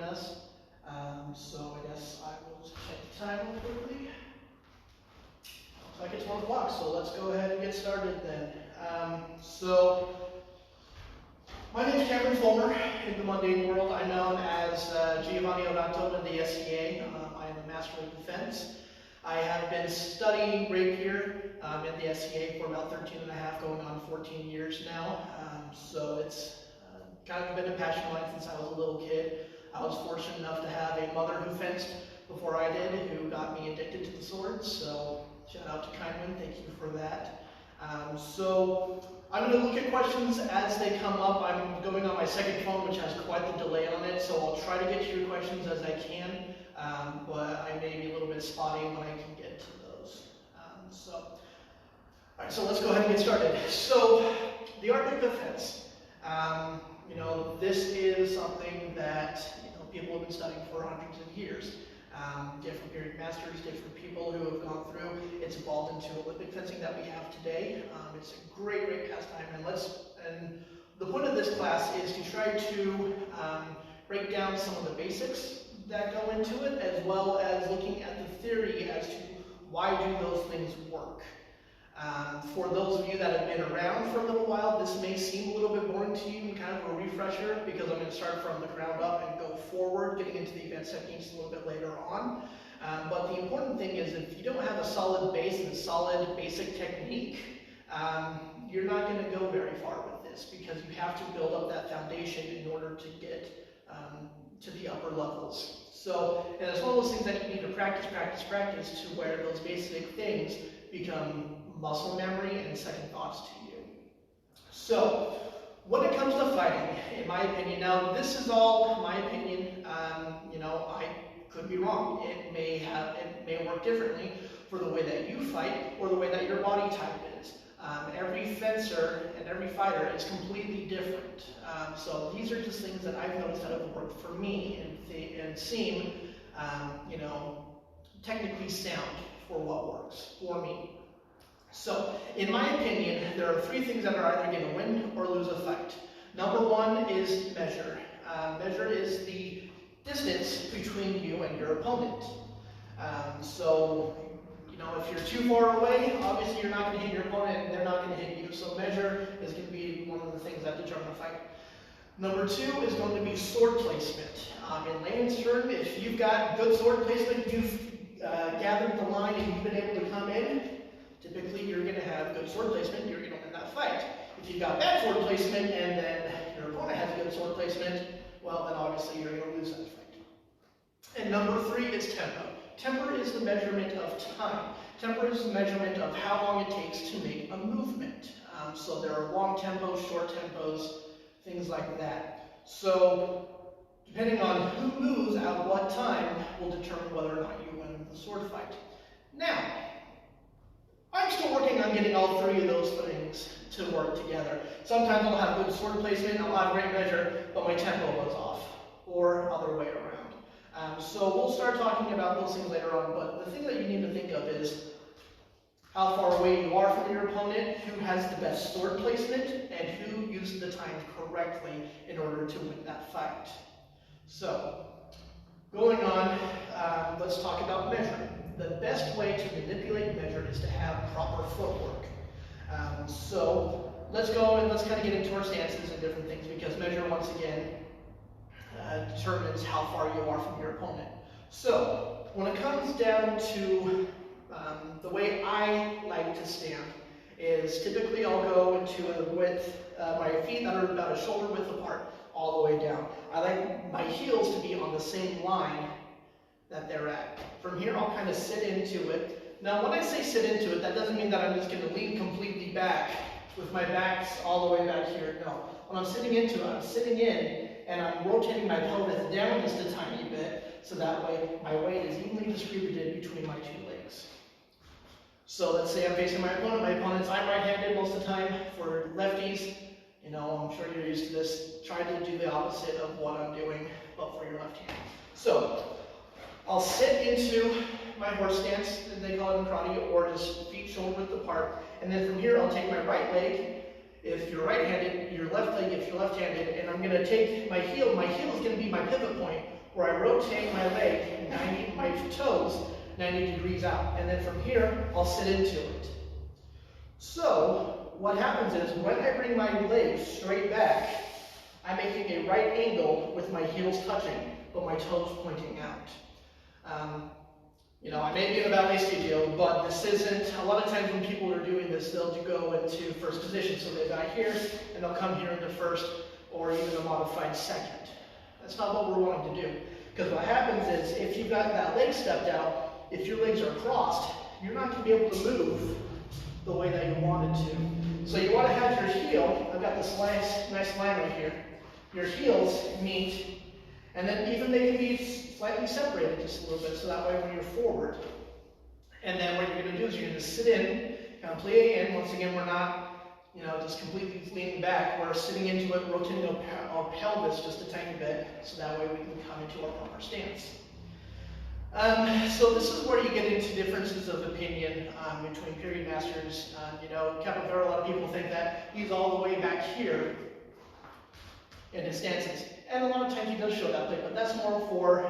us. So I guess I will just check the time real quickly. Looks like it's 1 o'clock, so let's go ahead and get started then. My name is Cameron Fulmer. In the mundane world, I'm known as Giovanni Ratto in the SCA. I am a Master of Defense. I have been studying Rapier in the SCA for about 13 and a half, going on 14 years now. So it's kind of been a passion of mine since I was a little kid. I was fortunate enough to have a mother who fenced before I did, who got me addicted to the swords. So shout out to Kindwin, thank you for that. So I'm going to look at questions as they come up. I'm going on my second phone, which has quite the delay on it, so I'll try to get to your questions as I can, but I may be a little bit spotty when I can get to those. All right, so let's go ahead and get started. So, the Arctic defense. This is something that people have been studying for hundreds of years. Different period masters, different people who have gone through. It's evolved into Olympic fencing that we have today. It's a great pastime, and the point of this class is to try to break down some of the basics that go into it, as well as looking at the theory as to why do those things work. For those of you that have been around for a little while, this may seem a little bit boring to you and kind of a refresher, because I'm going to start from the ground up and go forward, getting into the advanced techniques a little bit later on. But the important thing is, if you don't have a solid base and a solid basic technique, you're not going to go very far with this, because you have to build up that foundation in order to get to the upper levels. So, and it's one of those things that you need to practice to where those basic things become muscle memory and second thoughts to you. So, when it comes to fighting, in my opinion, now this is all my opinion, I could be wrong. It may work differently for the way that you fight or the way that your body type is. Every fencer and every fighter is completely different. So these are just things that I've noticed that have worked for me and seem, technically sound for what works for me. So, in my opinion, there are 3 things that are either going to win or lose a fight. Number 1 is measure. Measure is the distance between you and your opponent. If you're too far away, obviously you're not going to hit your opponent and they're not going to hit you. So measure is going to be one of the things that determine a fight. Number 2 is going to be sword placement. In layman's term, if you've got good sword placement, you've gathered the line and you've been able to come in, typically you're going to have good sword placement, you're going to win that fight. If you've got bad sword placement and then your opponent has good sword placement, well then obviously you're going to lose that fight. And number 3 is tempo. Tempo is the measurement of time. Tempo is the measurement of how long it takes to make a movement. So there are long tempos, short tempos, things like that. So depending on who moves at what time will determine whether or not you win the sword fight. Now, I'm still working on getting all 3 of those things to work together. Sometimes I'll have good sword placement, I'll have great measure, but my tempo goes off, or other way around. So we'll start talking about those things later on, but the thing that you need to think of is how far away you are from your opponent, who has the best sword placement, and who uses the time correctly in order to win that fight. So, going on, let's talk about measure. The best way to manipulate measure is to have proper footwork. So let's go and let's kind of get into our stances and different things, because measure, once again, determines how far you are from your opponent. So when it comes down to the way I like to stand is typically I'll go into a width, my feet that are about a shoulder width apart all the way down. I like my heels to be on the same line that they're at. From here, I'll kind of sit into it. Now, when I say sit into it, that doesn't mean that I'm just going to lean completely back with my back all the way back here. No. When I'm sitting into it, I'm sitting in, and I'm rotating my pelvis down just a tiny bit, so that way my weight is evenly distributed between my 2 legs. So let's say I'm facing my opponent. I'm right-handed most of the time. For lefties, I'm sure you're used to this. Try to do the opposite of what I'm doing, but for your left hand. So I'll sit into my horse stance, as they call it in karate, or just feet shoulder width apart. And then from here, I'll take my right leg, if you're right-handed, your left leg if you're left-handed, and I'm going to take my heel. My heel is going to be my pivot point, where I rotate my leg 90, my toes 90 degrees out. And then from here, I'll sit into it. So what happens is when I bring my legs straight back, I'm making a right angle with my heels touching, but my toes pointing out. You know, I may be in a ballet studio, but this isn't, a lot of times when people are doing this, they'll go into first position. So they die here, and they'll come here into first, or even a modified second. That's not what we're wanting to do. Because what happens is, if you've got that leg stepped out, if your legs are crossed, you're not going to be able to move the way that you wanted to. So you want to have your heel, I've got this nice line right here, your heels meet, and then even they can be slightly separated just a little bit, so that way when you're forward. And then what you're going to do is you're going to sit in, kind of plie in. Once again, we're not, you know, just completely leaning back. We're sitting into it, rotating our pelvis just a tiny bit, so that way we can come into our proper stance. So this is where you get into differences of opinion between period masters. You know, Capoeira, a lot of people think that he's all the way back here in his stances. And a lot of times he does show that way, but that's more for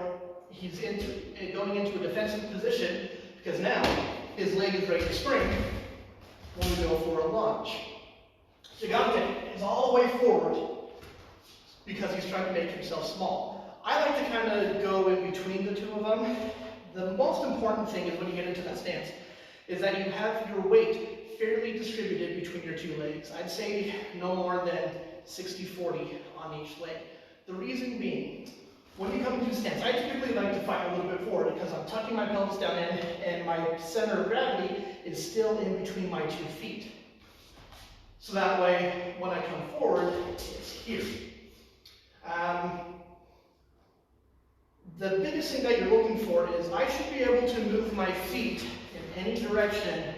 he's going into a defensive position, because now his leg is ready to spring when we go for a lunge. Gigante is all the way forward because he's trying to make himself small. I like to kind of go in between the two of them. The most important thing is when you get into that stance is that you have your weight fairly distributed between your two legs. I'd say no more than 60-40 on each leg. The reason being, when you come into stance, I typically like to fight a little bit forward because I'm tucking my pelvis down in and my center of gravity is still in between my 2 feet. So that way, when I come forward, it's here. The biggest thing that you're looking for is I should be able to move my feet in any direction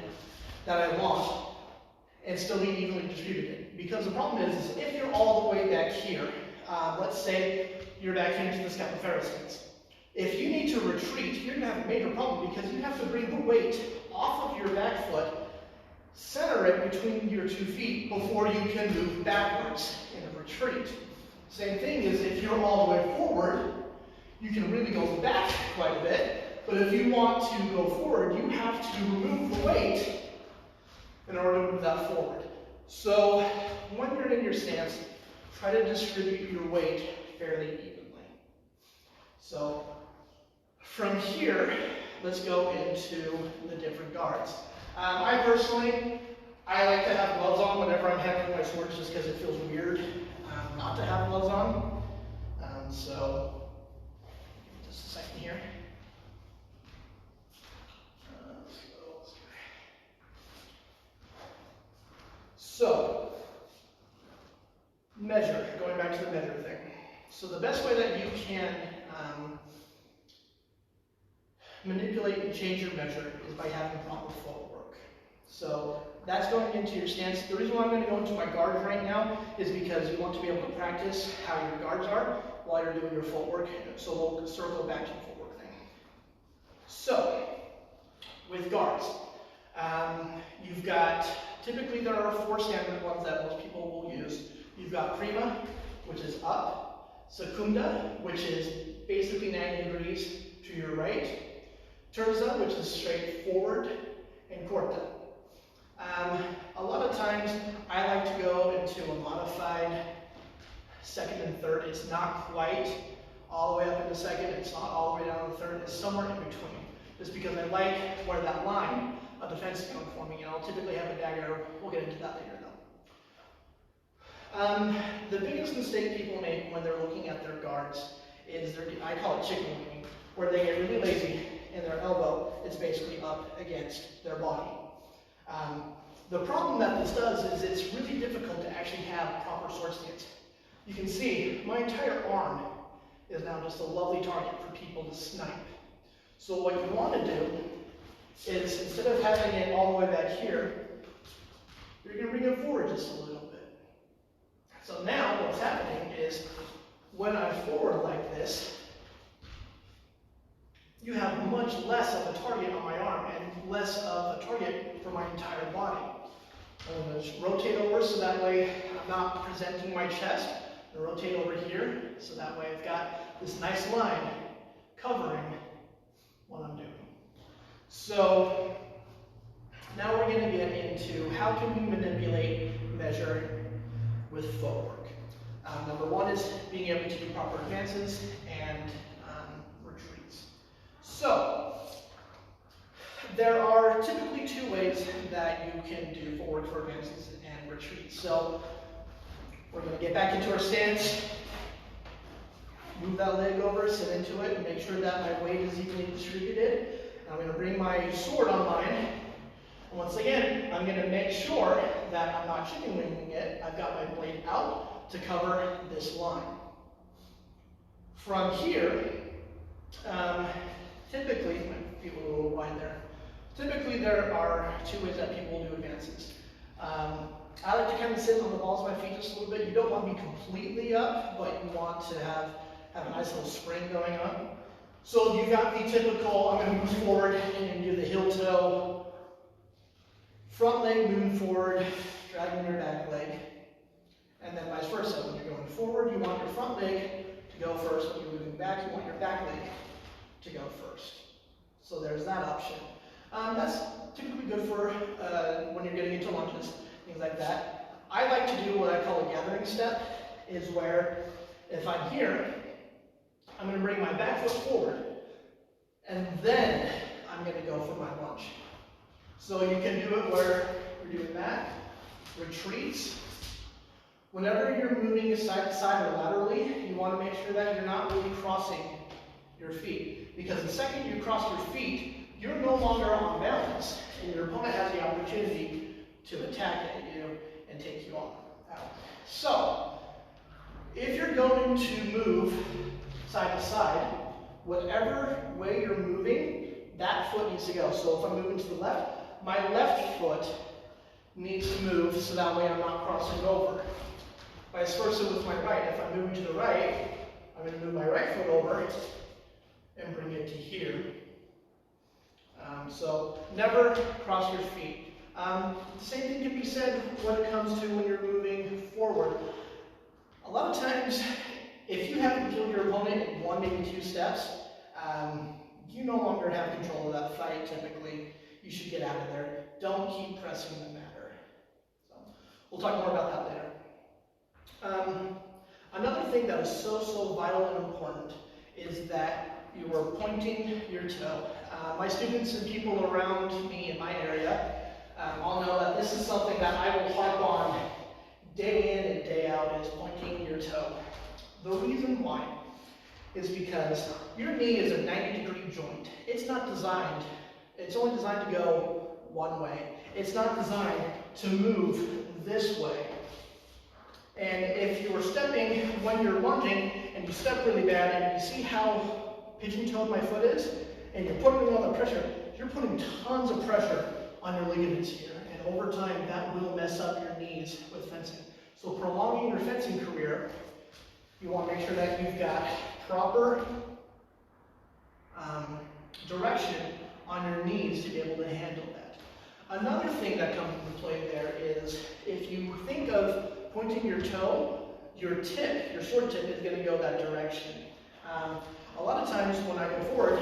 that I want and still be evenly distributed. Because the problem is if you're all the way back here, let's say you're back here into the Capoeira stance. If you need to retreat, you're going to have a major problem because you have to bring the weight off of your back foot, center it between your 2 feet before you can move backwards in a retreat. Same thing is if you're all the way forward, you can really go back quite a bit, but if you want to go forward, you have to remove the weight in order to move that forward. So when you're in your stance, try to distribute your weight fairly evenly. So from here, let's go into the different guards. I personally, I like to have gloves on whenever I'm handling my swords just because it feels weird not to have gloves on. So just a second here. So, measure, going back to the measure thing. So the best way that you can manipulate and change your measure is by having proper footwork. So that's going into your stance. The reason why I'm going to go into my guards right now is because you want to be able to practice how your guards are while you're doing your footwork. So we'll circle back to the footwork thing. So, with guards, you've got, typically there are 4 standard ones that most people will use. You've got prima, which is up, secunda, which is basically 90 degrees to your right, terza, which is straight forward, and corta. A lot of times I like to go into a modified second and third. It's not quite all the way up into second, it's not all the way down to third, it's somewhere in between. Just because I like where that line of defense is going for me, and I'll typically have a dagger. We'll get into that later though. The biggest mistake people make when they're looking at their guards is, I call it chicken winging, where they get really lazy and their elbow is basically up against their body. The problem that this does is it's really difficult to actually have proper sword stance. You can see my entire arm is now just a lovely target for people to snipe. So what you want to do is, instead of having it all the way back here, you're going to bring it forward just a little bit. So now what's happening is, when I'm forward like this, you have much less of a target on my arm and less of a target for my entire body. I'm going to just rotate over so that way I'm not presenting my chest. I'm going to rotate over here so that way I've got this nice line covering what I'm doing. So now we're going to get into how can we manipulate, measure with footwork. Number one is being able to do proper advances and retreats. So there are typically two ways that you can do footwork for advances and retreats. So we're going to get back into our stance, move that leg over, sit into it, and make sure that my weight is evenly distributed. And I'm going to bring my sword on mine. And once again, I'm going to make sure that I'm not chicken winging it. I've got my blade out to cover this line. From here, typically, my feet were a little wide there. Typically, there are two ways that people will do advances. I like to kind of sit on the balls of my feet just a little bit. You don't want to be completely up, but you want to have a nice little spring going on. So you've got the typical, I'm going to move forward and do the heel toe, front leg moving forward, dragging your back leg, and then vice versa. When you're going forward, you want your front leg to go first. When you're moving back, you want your back leg to go first. So there's that option. That's typically good for when you're getting into lunges, things like that. I like to do what I call a gathering step, is where if I'm here, I'm going to bring my back foot forward, and then I'm going to go for my lunge. So you can do it where you're doing that, retreats. Whenever you're moving side to side or laterally, you want to make sure that you're not really crossing your feet. Because the second you cross your feet, you're no longer on balance, and your opponent has the opportunity to attack at you and take you on out. So, if you're going to move side to side, whatever way you're moving, that foot needs to go. So if I'm moving to the left, my left foot needs to move so that way I'm not crossing over. Vice versa with my right. If I'm moving to the right, I'm going to move my right foot over and bring it to here. So never cross your feet. The same thing can be said when it comes to when you're moving forward. A lot of times, if you haven't killed your opponent in 1, maybe 2 steps, you no longer have control of that fight typically. You should get out of there. Don't keep pressing the matter. So, we'll talk more about that later. Another thing that is so vital and important is that you are pointing your toe. My students and people around me in my area all know that this is something that I will harp on day in and day out, is pointing your toe. The reason why is because your knee is a 90-degree joint. It's not designed, it's only designed to go one way. It's not designed to move this way. And if you're stepping when you're lunging and you step really bad and you see how pigeon-toed my foot is, and you're putting all the pressure, you're putting tons of pressure on your ligaments here. And over time, that will mess up your knees with fencing. So prolonging your fencing career, you want to make sure that you've got proper direction on your knees to be able to handle that. Another thing that comes into play there is if you think of pointing your toe, your tip, your sword tip is going to go that direction. A lot of times when I go forward,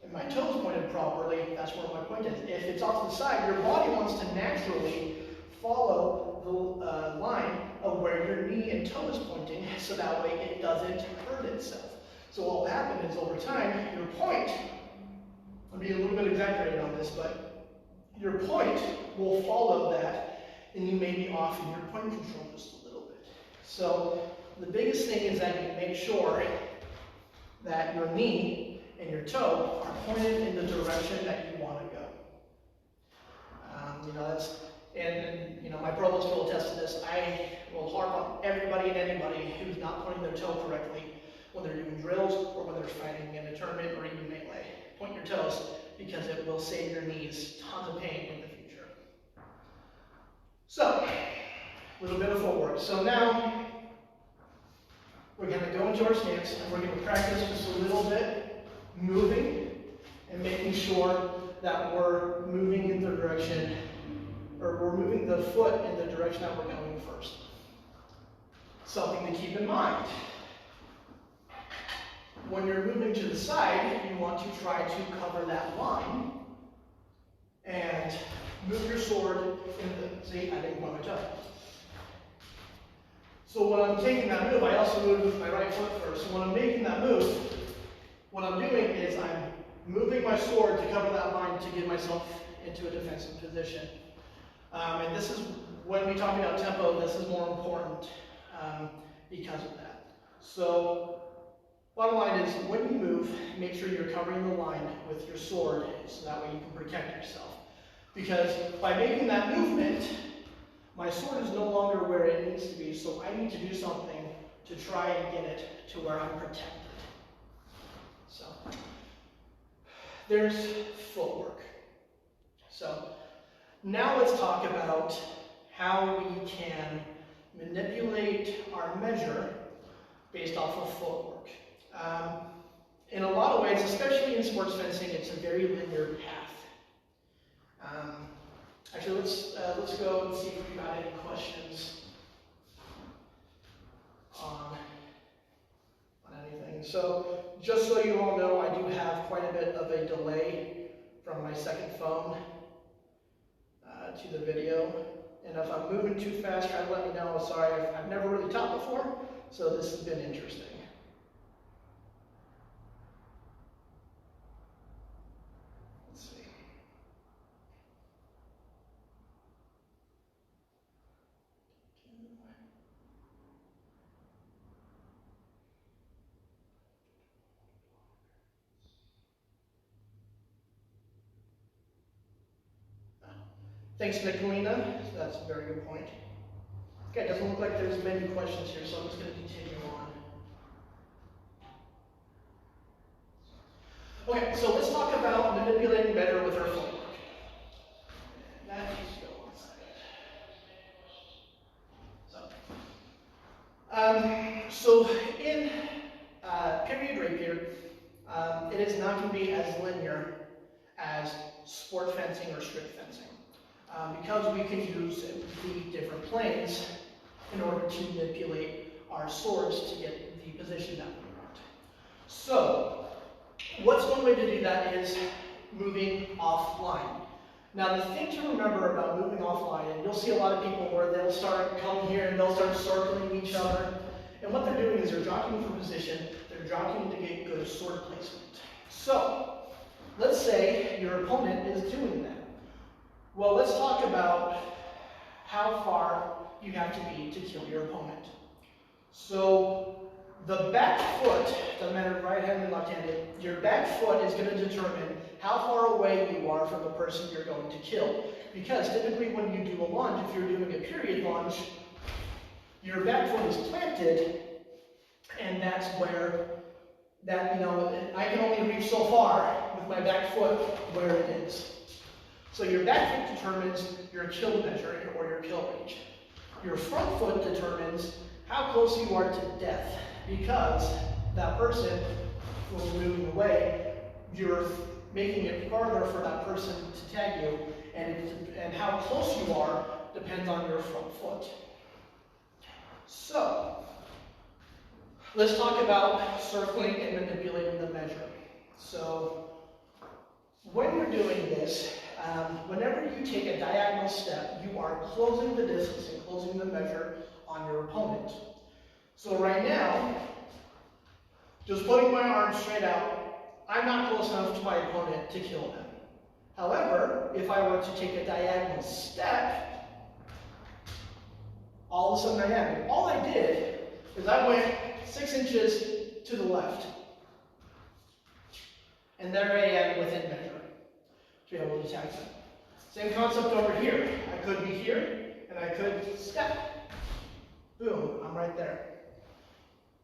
and my toe is pointed properly, that's where my point is. If it's off to the side, your body wants to naturally follow the line of where your knee and toe is pointing, so that way it doesn't hurt itself. So what will happen is over time, your point, I'll be a little bit exaggerated on this, but your point will follow that, and you may be off in your point control just a little bit. So the biggest thing is that you make sure that your knee and your toe are pointed in the direction that you want to go. My pro boats will attest to this. I will harp on everybody and anybody who's not pointing their toe correctly when they're doing drills or when they're fighting in a tournament or even melee. Point your toes, because it will save your knees tons of pain in the future. So, a little bit of footwork. So now, we're going to go into our stance, and we're going to practice just a little bit moving and making sure that we're moving in the direction, or we're moving the foot in the direction that we're going first. Something to keep in mind. when you're moving to the side, you want to try to cover that line and move your sword in the, see, I didn't want to jump. So when I'm taking that move, I also move with my right foot first. So when I'm making that move, what I'm doing is I'm moving my sword to cover that line to get myself into a defensive position. And this is, when we talk about tempo, this is more important because of that. So, bottom line is, when you move, make sure you're covering the line with your sword, so that way you can protect yourself. Because by making that movement, my sword is no longer where it needs to be, so I need to do something to try and get it to where I'm protected. So, there's footwork. So, now let's talk about how we can manipulate our measure based off of footwork. In a lot of ways, especially in sports fencing, it's a very linear path. Actually, let's go and see if we got any questions on anything. So, just so you all know, I do have quite a bit of a delay from my second phone to the video. And if I'm moving too fast, try to let me know. Sorry, I've never really taught before, so this has been interesting. Let's see. Thanks, Nicolina. That's a very good point. Okay, it doesn't look like there's many questions here, so I'm just going to continue on. Okay, so let's talk about manipulating better with our footwork. That needs to go on. So in period rapier, it is not going to be as linear as sport fencing or strip fencing. Because we can use the different planes in order to manipulate our swords to get the position that we want. So, what's one way to do that is moving offline. Now, the thing to remember about moving offline, and you'll see a lot of people where they'll start coming here and they'll start circling each other. And what they're doing is they're jockeying for position, they're jockeying to get good sword placement. So, let's say your opponent is doing that. Well, let's talk about how far you have to be to kill your opponent. So, the back foot, doesn't matter right-handed or left-handed, your back foot is going to determine how far away you are from the person you're going to kill. Because typically when you do a lunge, if you're doing a period lunge, your back foot is planted, and that's where that, I can only reach so far with my back foot where it is. So your back foot determines your kill measure or your kill range. Your front foot determines how close you are to death, because that person, when you're moving away, you're making it farther for that person to tag you, and how close you are depends on your front foot. So, let's talk about circling and manipulating the measure. So, when you're doing this, whenever you take a diagonal step, you are closing the distance and closing the measure on your opponent. So right now, just putting my arm straight out, I'm not close enough to my opponent to kill them. However, if I were to take a diagonal step, all of a sudden I am. All I did is I went 6 inches to the left. And there I am within measure to be able to attack them. Same concept over here. I could be here, and I could step. Boom, I'm right there.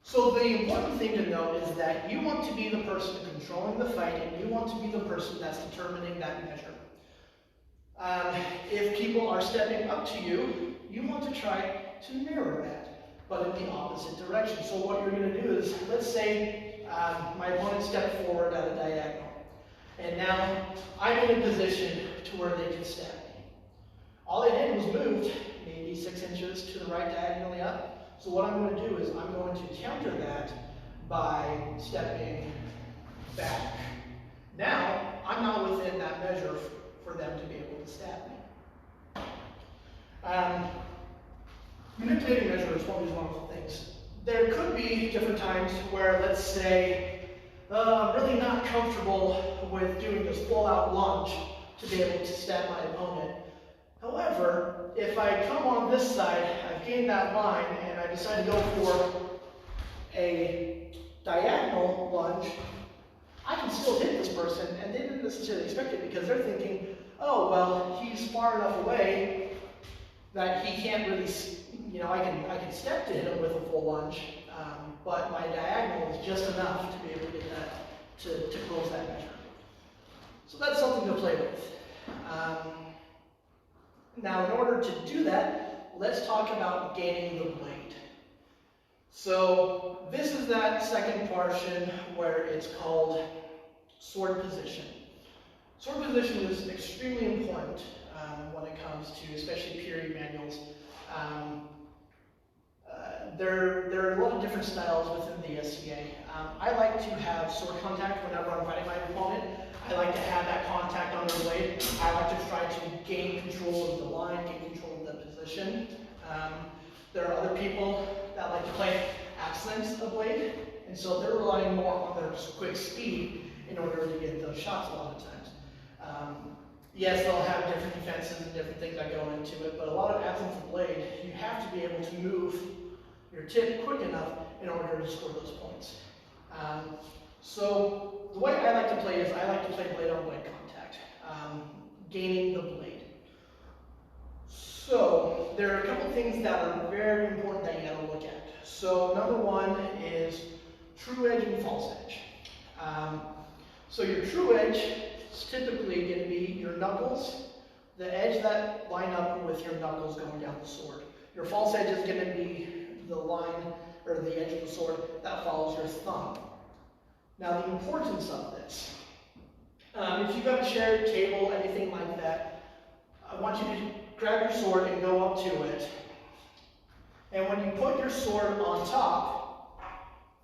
So the important thing to note is that you want to be the person controlling the fight, and you want to be the person that's determining that measure. If people are stepping up to you, you want to try to mirror that, but in the opposite direction. So what you're going to do is, let's say my opponent stepped forward at a diagonal, and now I'm in a position to where they can stab me. All I did was moved maybe 6 inches to the right diagonally up. So what I'm going to do is I'm going to counter that by stepping back. Now, I'm not within that measure for them to be able to stab me. Manipulating measure is one of these wonderful things. There could be different times where, let's say, I'm really not comfortable with doing this full-out lunge to be able to stab my opponent. However, if I come on this side, I've gained that line, and I decide to go for a diagonal lunge, I can still hit this person, and they didn't necessarily expect it because they're thinking, oh, well, he's far enough away that he can't really, I can step to hit him with a full lunge, but my diagonal is just enough to be able to get that, to close that measure. So that's something to play with. Now, in order to do that, let's talk about gaining the blade. So this is that second portion where it's called sword position. Sword position is extremely important when it comes to, especially period manuals. There are a lot of different styles within the SCA. I like to have sword contact whenever I'm fighting my opponent. I like to have that contact on the blade. I like to try to gain control of the line, gain control of the position. There are other people that like to play accents of blade, and so they're relying more on their quick speed in order to get those shots a lot of times. Yes, they'll have different defenses and different things that go into it, but a lot of accents of blade, you have to be able to move your tip quick enough in order to score those points. So the way I like to play is I like to play blade on blade contact, gaining the blade. So there are a couple things that are very important that you gotta look at. So number one is true edge and false edge. So your true edge is typically going to be your knuckles, the edge that line up with your knuckles going down the sword. Your false edge is going to be the line or the edge of the sword that follows your thumb. Now the importance of this, if you've got a shared table, anything like that, I want you to grab your sword and go up to it. And when you put your sword on top,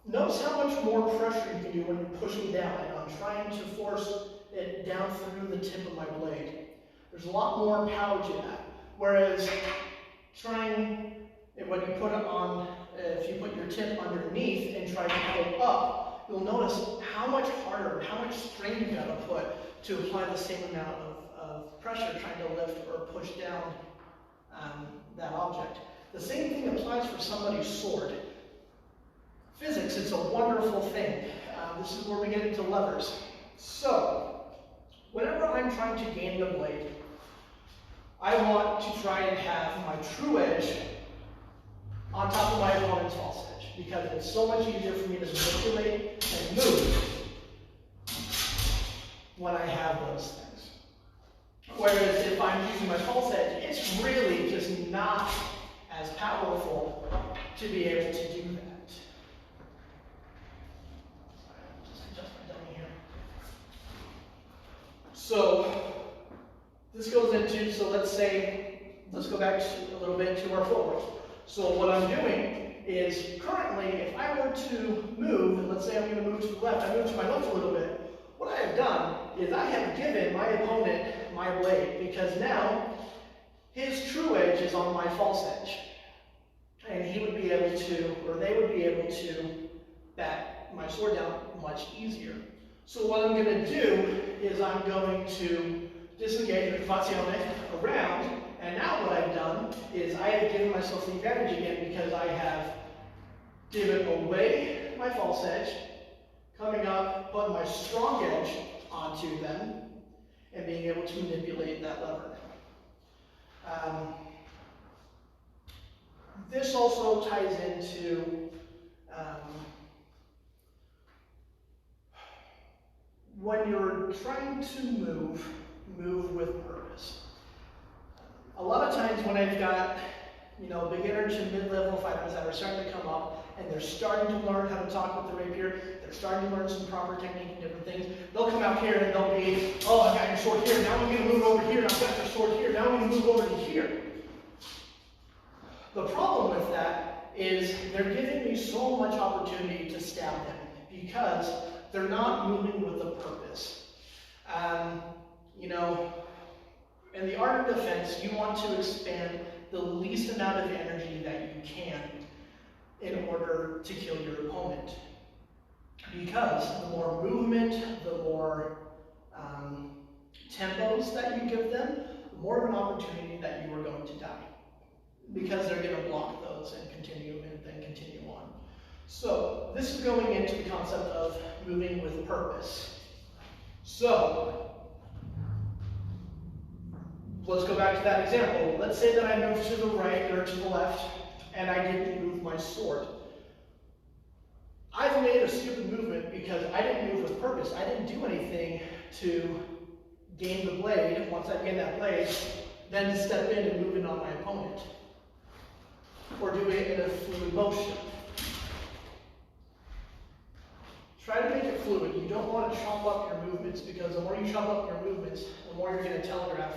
notice how much more pressure you can do when you're pushing down. And I'm trying to force it down through the tip of my blade. There's a lot more power to that. Whereas when you put it on, if you put your tip underneath and try to pull up, you'll notice how much harder, how much strain you gotta put to apply the same amount of pressure trying to lift or push down that object. The same thing applies for somebody's sword. Physics, it's a wonderful thing. This is where we get into levers. So, whenever I'm trying to gain the blade, I want to try and have my true edge on top of my opponent's false edge, because it's so much easier for me to manipulate and move when I have those things. Whereas if I'm using my false edge, it's really just not as powerful to be able to do that. Just adjust my dummy here. So this goes into, let's go back a little bit to our footwork. So what I'm doing is currently, if I were to move, and let's say I'm going to move to the left, I move to my left a little bit, what I have done is I have given my opponent my blade, because now his true edge is on my false edge. And he would be able to, or they would be able to back my sword down much easier. So what I'm going to do is I'm going to disengage the fazione around, and now what I've done is I have given myself the advantage again, because I have given away my false edge, coming up, putting my strong edge onto them, and being able to manipulate that lever. This also ties into when you're trying to move with purpose. A lot of times when I've got, beginner to mid-level fighters that are starting to come up and they're starting to learn how to talk with the rapier, they're starting to learn some proper technique and different things, they'll come out here and they'll be, oh, I got your sword here, now I'm going to move over here, I've got your sword here, now I'm going to move over to here. The problem with that is they're giving me so much opportunity to stab them because they're not moving with a purpose. You know, in the art of defense, you want to expend the least amount of energy that you can in order to kill your opponent. Because the more movement, the more tempos that you give them, the more of an opportunity that you are going to die. Because they're going to block those and continue and then continue on. So this is going into the concept of moving with purpose. So let's go back to that example. Let's say that I moved to the right or to the left and I didn't move my sword. I've made a stupid movement because I didn't move with purpose. I didn't do anything to gain the blade. Once I gain that blade, then step in and move in on my opponent. Or do it in a fluid motion. Try to make it fluid. You don't want to chop up your movements because the more you chop up your movements, the more you're going to telegraph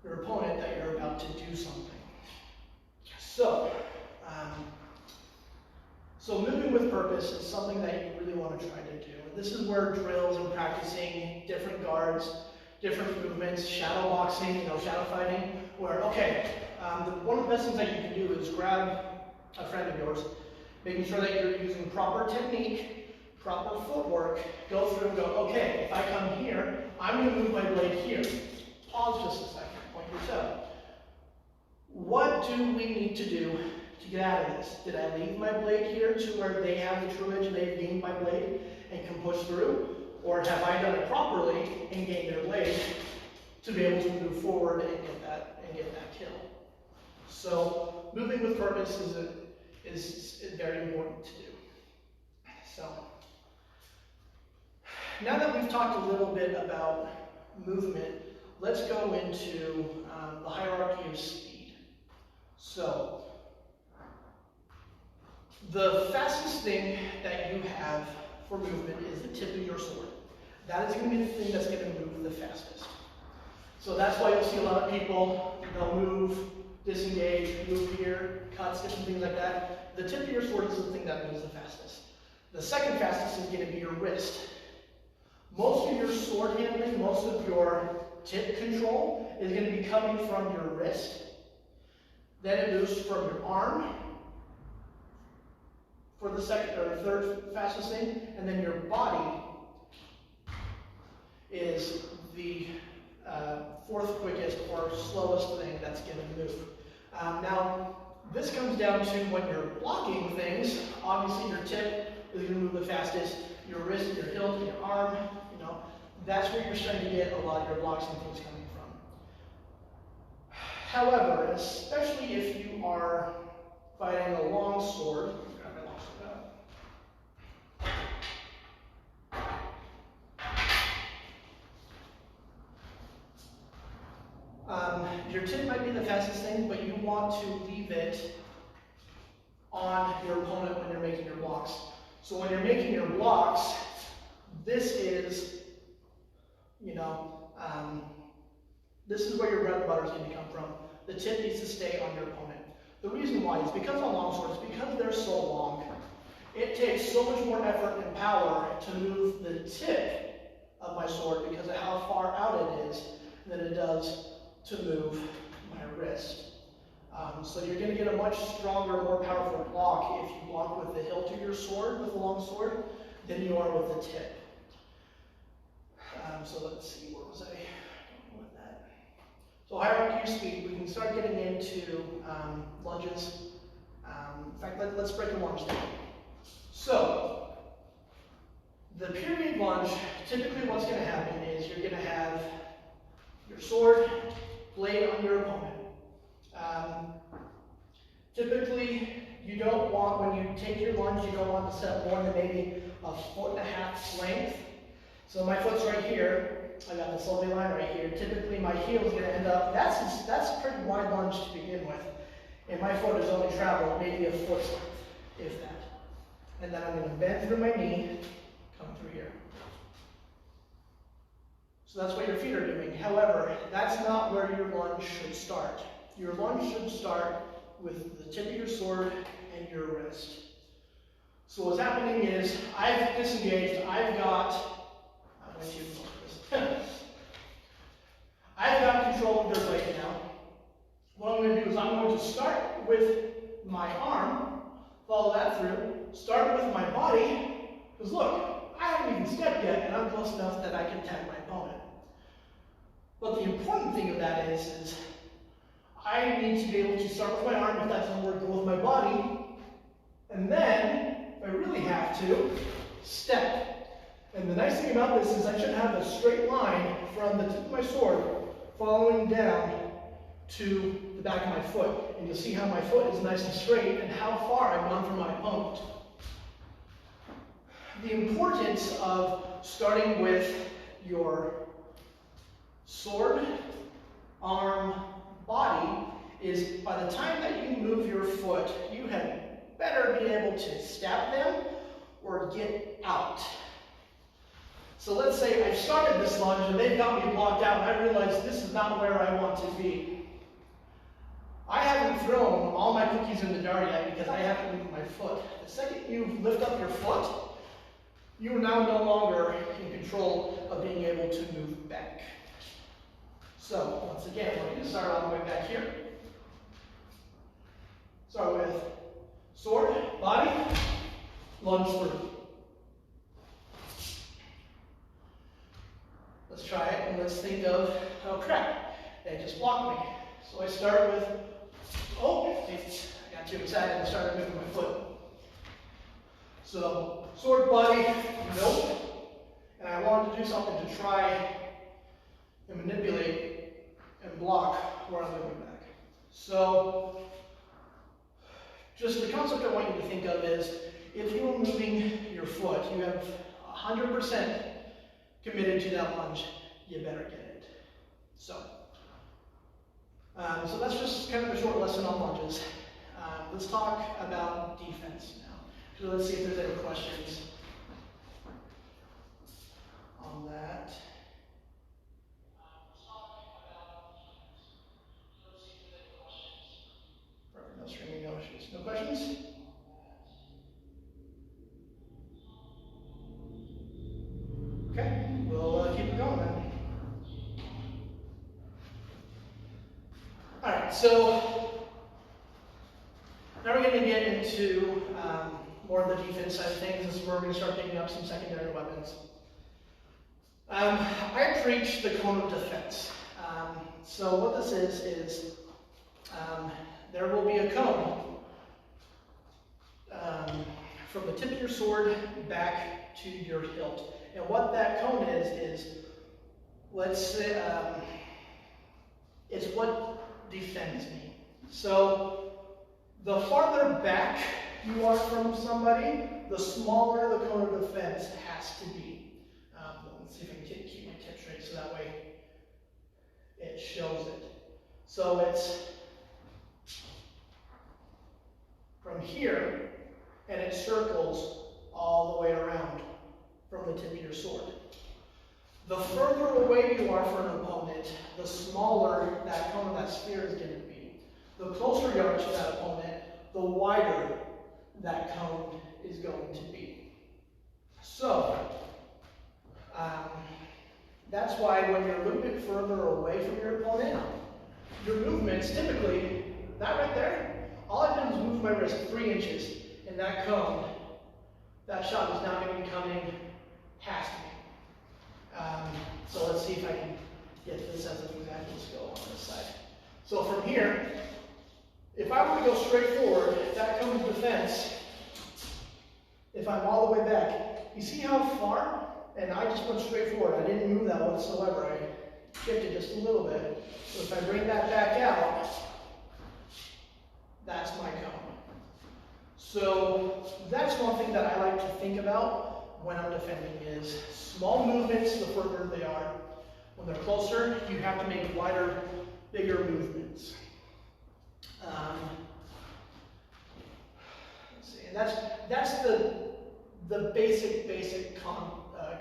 your opponent that you're about to do something. So moving with purpose is something that you really want to try to do. And this is where drills and practicing different guards, different movements, shadow boxing, shadow fighting, where, okay, one of the best things that you can do is grab a friend of yours, making sure that you're using proper technique, proper footwork, go through and go, okay, if I come here, I'm going to move my blade here. Pause just a second, point your toe. What do we need to do to get out of this? Did I leave my blade here to where they have the true edge and they've gained my blade and can push through? Or have I done it properly and gained their blade to be able to move forward and get that kill? So moving with purpose is very important to do. So now that we've talked a little bit about movement, let's go into the hierarchy of speed. So the fastest thing that you have for movement is the tip of your sword. That is going to be the thing that's going to move the fastest. So that's why you'll see a lot of people, they'll move, disengage, move here, cuts, different things like that. The tip of your sword is the thing that moves the fastest. The second fastest is going to be your wrist. Most of your sword handling, most of your tip control is going to be coming from your wrist. Then it moves from your arm for the second or third fastest thing, and then your body is the fourth quickest or slowest thing that's going to move. Now, this comes down to when you're blocking things. Obviously, your tip is going to move the fastest. Your wrist, your hilt, your arm, that's where you're starting to get a lot of your blocks and things coming from. However, especially if you are fighting a long sword, grab my long sword out. Your tip might be the fastest thing, but you want to leave it on your opponent when you're making your blocks. So when you're making your blocks, this is, this is where your bread and butter is going to come from. The tip needs to stay on your opponent. The reason why is because on long swords, because they're so long, it takes so much more effort and power to move the tip of my sword because of how far out it is than it does to move my wrist. So you're going to get a much stronger, more powerful block if you block with the hilt of your sword, with a long sword, than you are with the tip. So let's see, where was I going with that? So hierarchy of speed, we can start getting into lunges. In fact, let's break the lunge down. So the period lunge, typically what's going to happen is you're going to have your sword, blade on your opponent. Typically, you don't want, when you take your lunge, you don't want to set more than maybe 1.5 foot length. So my foot's right here. I got this lovely line right here. Typically, my heel is going to end up, that's a pretty wide lunge to begin with. And my foot has only traveled maybe a foot's length, if that. And then I'm going to bend through my knee, come through here. So that's what your feet are doing. However, that's not where your lunge should start. Your lunge should start with the tip of your sword and your wrist. So what's happening is I've disengaged, I've got control of their blade now. What I'm going to do is I'm going to start with my arm, follow that through, start with my body, because look, I haven't even stepped yet, and I'm close enough that I can tag my opponent. But the important thing of that is I need to be able to start with my arm, if that doesn't work, go with my body, and then, if I really have to, step. And the nice thing about this is I should have a straight line from the tip of my sword following down to the back of my foot. And you'll see how my foot is nice and straight and how far I've gone from my opponent. The importance of starting with your sword, arm, body is by the time that you move your foot, you had better be able to stab them or get out. So let's say I've started this lunge and they've got me blocked out and I realize this is not where I want to be. I haven't thrown all my cookies in the jar yet because I haven't moved my foot. The second you lift up your foot, you are now no longer in control of being able to move back. So, once again, we're going to start all the way back here. Start with sword, body, lunge through. Let's try it and let's think of, oh crap, they just blocked me. So I start with, oh, I got too excited and started moving my foot. So, sword, body, nope. And I wanted to do something to try and manipulate and block where I'm moving back. So, just the concept I want you to think of is, if you're moving your foot, you have 100% committed to that lunge, you better get it. So that's just kind of a short lesson on lunges. Let's talk about defense now. So let's see if there's any questions on that. Perfect. No screaming, no issues. No questions? Okay, we'll keep it going then. Alright, so now we're going to get into more of the defense side of things. This is where we're going to start picking up some secondary weapons. I preach the cone of defense. So what this is there will be a cone from the tip of your sword back to your hilt. And what that cone is let's say, it's what defends me. So the farther back you are from somebody, the smaller the cone of defense has to be. Let's see if I can keep my tip straight so that way it shows it. So it's from here, and it circles all the way around from the tip of your sword. The further away you are from an opponent, the smaller that cone of that sphere is going to be. The closer you are to that opponent, the wider that cone is going to be. So, that's why when you're a little bit further away from your opponent, your movements typically, that right there, all I do is move my wrist 3 inches, and that cone, that shot is not going to be coming past me. So let's see if I can get this as an example. Let's go on this side. So from here, if I were to go straight forward, that cone of defense, if I'm all the way back, you see how far? And I just went straight forward. I didn't move that whatsoever. I shifted just a little bit. So if I bring that back out, that's my cone. So that's one thing that I like to think about when I'm defending is small movements the further they are. When they're closer, you have to make wider, bigger movements. Let's see, and that's the basic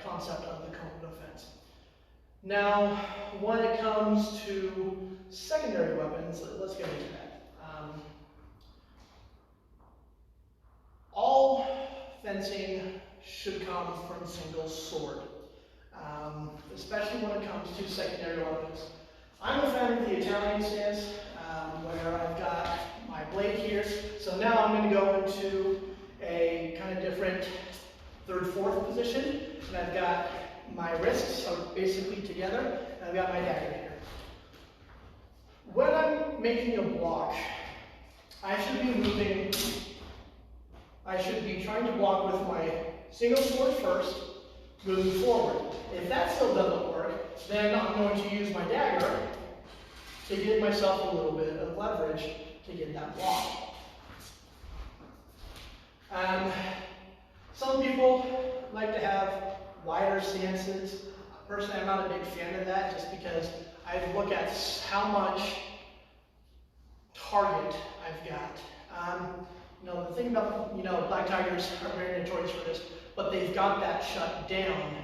concept of the cone of defense. Now, when it comes to secondary weapons, let's get into that. fencing should come from single sword, especially when it comes to secondary weapons. I'm a fan of the Italian stance, where I've got my blade here. So now I'm going to go into a kind of different third, fourth position, and I've got my wrists are basically together, and I've got my dagger here. When I'm making a block, I should be trying to block with my single sword first, moving forward. If that still doesn't work, then I'm going to use my dagger to give myself a little bit of leverage to get that block. Some people like to have wider stances. Personally, I'm not a big fan of that just because I look at how much target I've got. The thing about, black tigers are very notorious for this, but they've got that shut down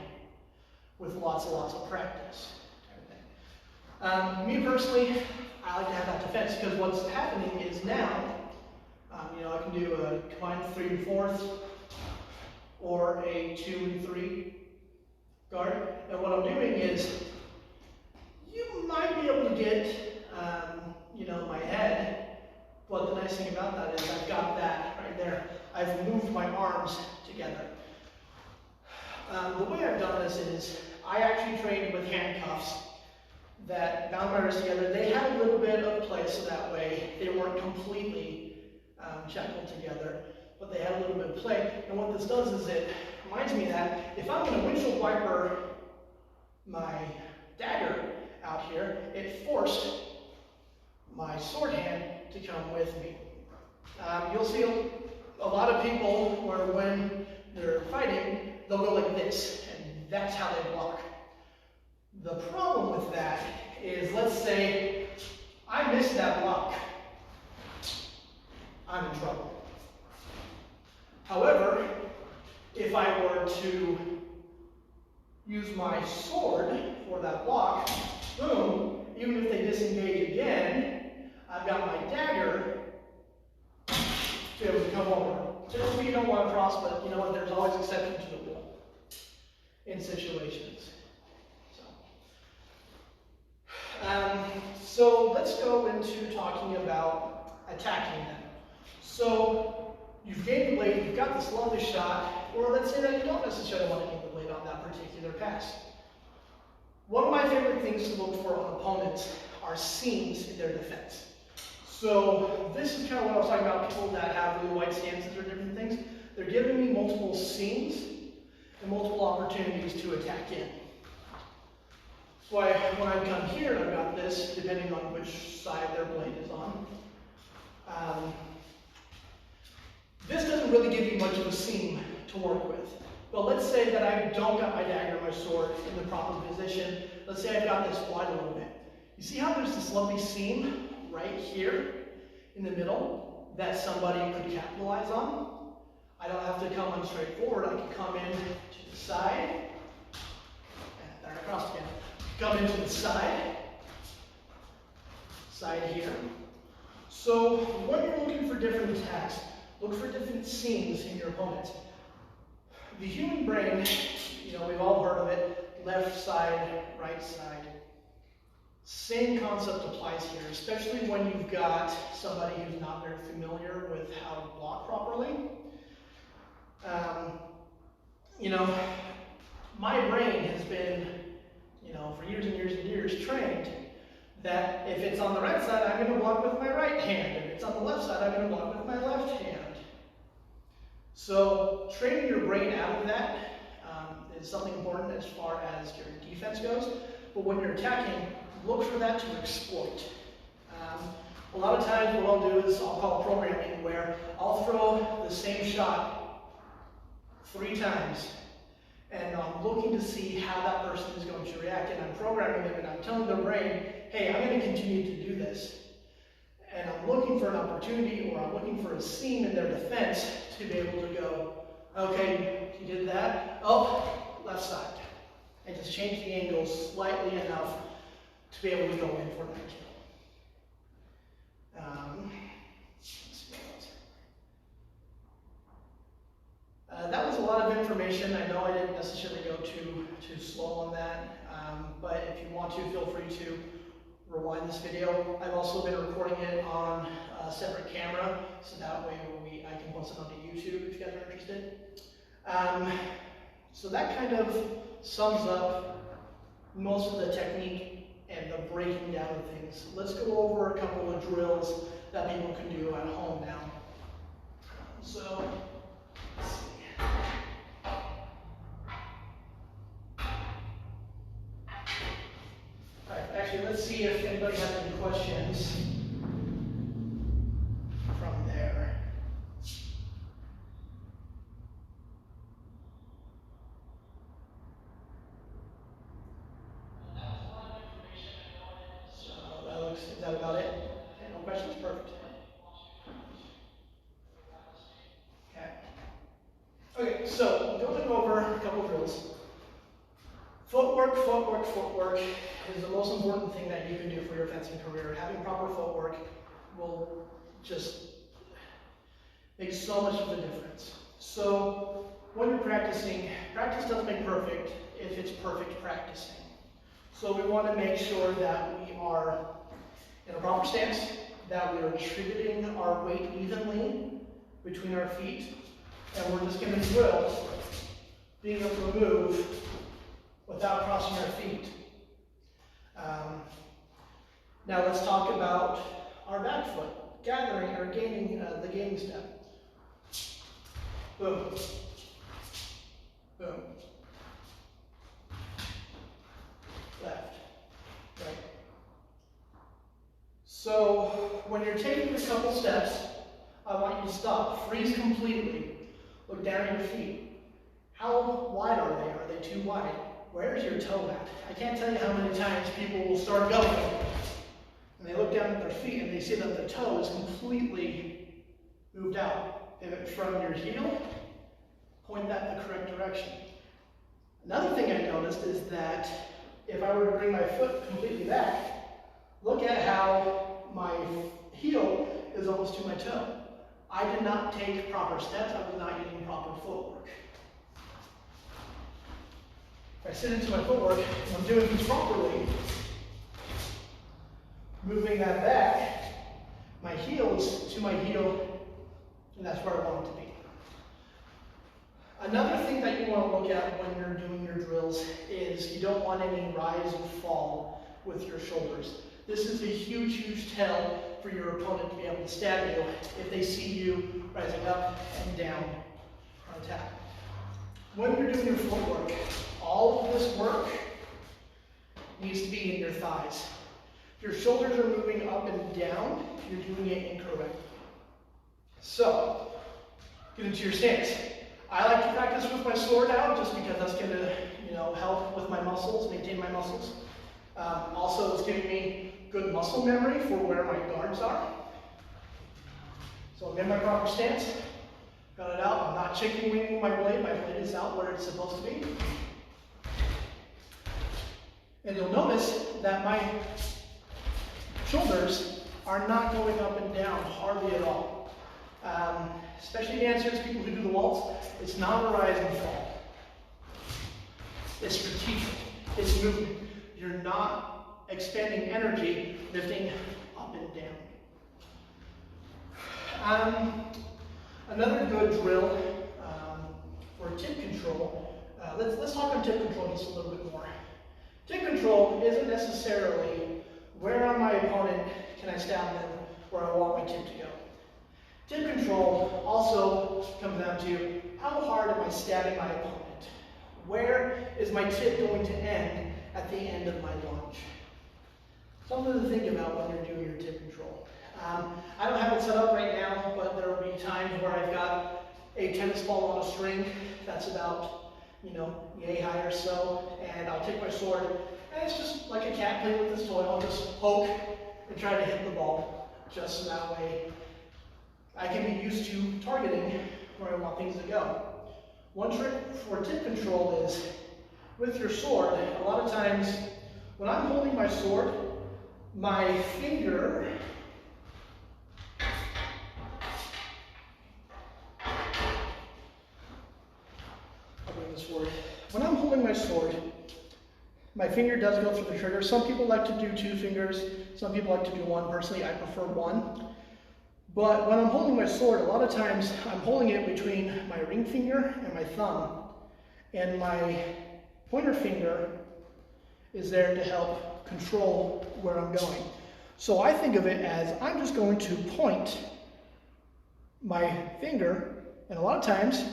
with lots and lots of practice. Me personally, I like to have that defense because what's happening is now, I can do a combined 3 and 4th or a 2 and 3 guard. And what I'm doing is, you might be able to get, my head. But the nice thing about that is I've got that right there. I've moved my arms together. The way I've done this is I actually trained with handcuffs that bound my wrists together. They had a little bit of play, so that way they weren't completely shackled together, but they had a little bit of play. And what this does is it reminds me that if I'm going to windshield wiper my dagger out here, it forced my sword hand to come with me. You'll see a lot of people where when they're fighting, they'll go like this, and that's how they block. The problem with that is, let's say I miss that block. I'm in trouble. However, if I were to use my sword for that block, boom, even if they disengage again, I've got my dagger to be able to come over. Typically you don't want to cross, but you know what, there's always exceptions to the rule in situations. So let's go into talking about attacking them. So you've gained the blade, you've got this lovely shot, or let's say that you don't necessarily want to gain the blade on that particular pass. One of my favorite things to look for on opponents are seams in their defense. So this is kind of what I was talking about, people that have really wide stances or different things. They're giving me multiple seams and multiple opportunities to attack in. So when I come here, I've got this, depending on which side their blade is on. This doesn't really give you much of a seam to work with. But let's say that I don't got my dagger or my sword in the proper position. Let's say I've got this wide a little bit. You see how there's this lovely seam right here in the middle that somebody could capitalize on? I don't have to come on straight forward. I can come in to the side, and there across again. Come into the side here. So when you're looking for different attacks, look for different seams in your opponent. The human brain, we've all heard of it, left side, right side. Same concept applies here, especially when you've got somebody who's not very familiar with how to block properly. My brain has been, for years and years and years trained that if it's on the right side, I'm going to block with my right hand. If it's on the left side, I'm going to block with my left hand. So training your brain out of that is something important as far as your defense goes. But when you're attacking, look for that to exploit. A lot of times what I'll do is I'll call programming, where I'll throw the same shot 3 times. And I'm looking to see how that person is going to react, and I'm programming them, and I'm telling their brain, hey, I'm going to continue to do this. And I'm looking for an opportunity, or I'm looking for a seam in their defense to be able to go, okay, you did that, oh, left side. And just change the angle slightly enough to be able to go in for that kill. That necessarily go too slow on that, but if you want to, feel free to rewind this video. I've also been recording it on a separate camera, so that way I can post it onto YouTube if you guys are interested. So that kind of sums up most of the technique and the breaking down of things. Let's go over a couple of drills that people can do at home now. So, let's see. All right, actually, let's see if anybody has any questions from there. So, is that about it? Okay, no questions? Perfect. Okay, so going over a couple drills. Footwork is the most important thing that you can do for your fencing career. Having proper footwork will just make so much of a difference. So when you're practicing, practice doesn't make perfect if it's perfect practicing. So we want to make sure that we are in a proper stance, that we are distributing our weight evenly between our feet, and we're just going to drill being able to move without crossing our feet. Now let's talk about our back foot, gathering or gaining the gaining step. Boom, boom, left, right. So when you're taking a couple steps, I want you to stop, freeze completely, look down at your feet. How wide are they? Are they too wide? Where's your toe at? I can't tell you how many times people will start going and they look down at their feet and they see that the toe is completely moved out. Pivot from your heel, point that in the correct direction. Another thing I noticed is that if I were to bring my foot completely back, look at how my heel is almost to my toe. I did not take proper steps. I was not using proper footwork. If I sit into my footwork and I'm doing things properly, moving that back, my heel is to my heel, and that's where I want it to be. Another thing that you want to look at when you're doing your drills is you don't want any rise and fall with your shoulders. This is a huge, huge tell for your opponent to be able to stab you if they see you rising up and down on attack. When you're doing your footwork, all of this work needs to be in your thighs. If your shoulders are moving up and down, you're doing it incorrectly. So, get into your stance. I like to practice with my sword out just because that's going to, help with my muscles, maintain my muscles. Also, it's giving me good muscle memory for where my guards are. So I'm in my proper stance. Got it out. I'm not chicken winging my blade. My blade is out where it's supposed to be. And you'll notice that my shoulders are not going up and down hardly at all. Especially dancers, people who do the waltz, it's not a rise and fall. It's strategic. It's movement. You're not expending energy, lifting up and down. Another good drill for tip control. Let's talk on tip control just a little bit more. Tip control isn't necessarily where on my opponent can I stab them where I want my tip to go. Tip control also comes down to how hard am I stabbing my opponent? Where is my tip going to end at the end of my lunge? Something to think about when you're doing your tip control. I don't have it set up right now, but there will be times where I've got a tennis ball on a string that's about, yay high or so, and I'll take my sword, and it's just like a cat playing with this toy. I'll just poke and try to hit the ball, just so that way I can be used to targeting where I want things to go. One trick for tip control is with your sword. A lot of times when I'm holding my sword, my finger I'll bring this forward. When I'm holding my sword, my finger does go through the trigger. Some people like to do 2 fingers, some people like to do 1. Personally, I prefer 1. But when I'm holding my sword, a lot of times I'm holding it between my ring finger and my thumb, and my pointer finger is there to help control where I'm going. So I think of it as I'm just going to point my finger, and a lot of times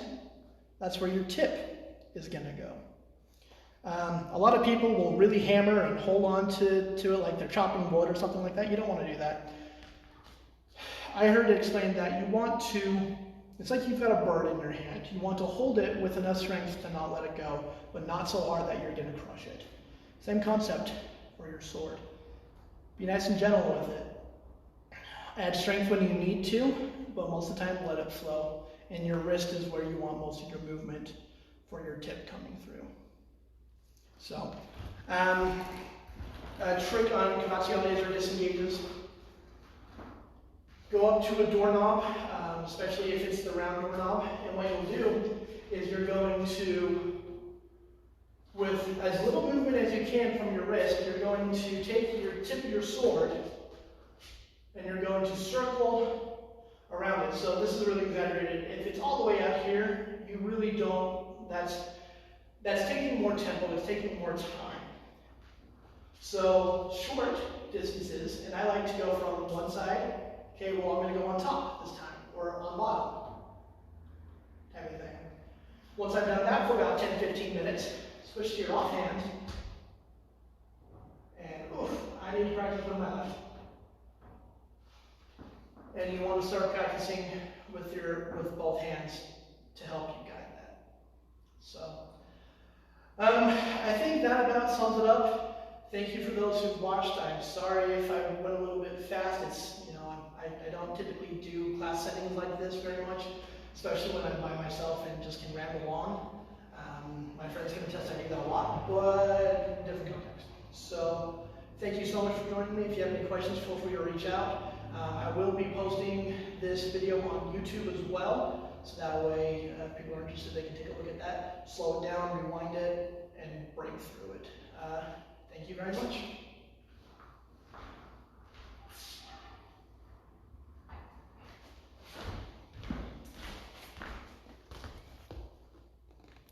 that's where your tip is going to go. A lot of people will really hammer and hold on to it like they're chopping wood or something like that. You don't want to do that. I heard it explained that you want to, it's like you've got a bird in your hand. You want to hold it with enough strength to not let it go, but not so hard that you're going to crush it. Same concept for your sword. Be nice and gentle with it. Add strength when you need to, but most of the time let it flow. And your wrist is where you want most of your movement for your tip coming through. So, a trick on cavaciones or disengages. Go up to a doorknob, especially if it's the round doorknob, and what you'll do is you're going to, with as little movement as you can from your wrist, you're going to take your tip of your sword and you're going to circle around it. So this is really exaggerated. If it's all the way out here, you really don't, that's taking more tempo, it's taking more time. So short distances, and I like to go from one side. Okay, well, I'm going to go on top this time, or on bottom, type of thing. Once I've done that for about 10-15 minutes, switch to your offhand, and oof, I need to practice with my left. And you want to start practicing with both hands to help you guide that. So, I think that about sums it up. Thank you for those who've watched. I'm sorry if I went a little bit fast. It's, I don't typically do class settings like this very much, especially when I'm by myself and just can ramble on. My friends can attest I do that a lot, but in different context. So thank you so much for joining me. If you have any questions, feel free to reach out. I will be posting this video on YouTube as well, so that way if people are interested, they can take a look at that, slow it down, rewind it, and break through it. Thank you very much.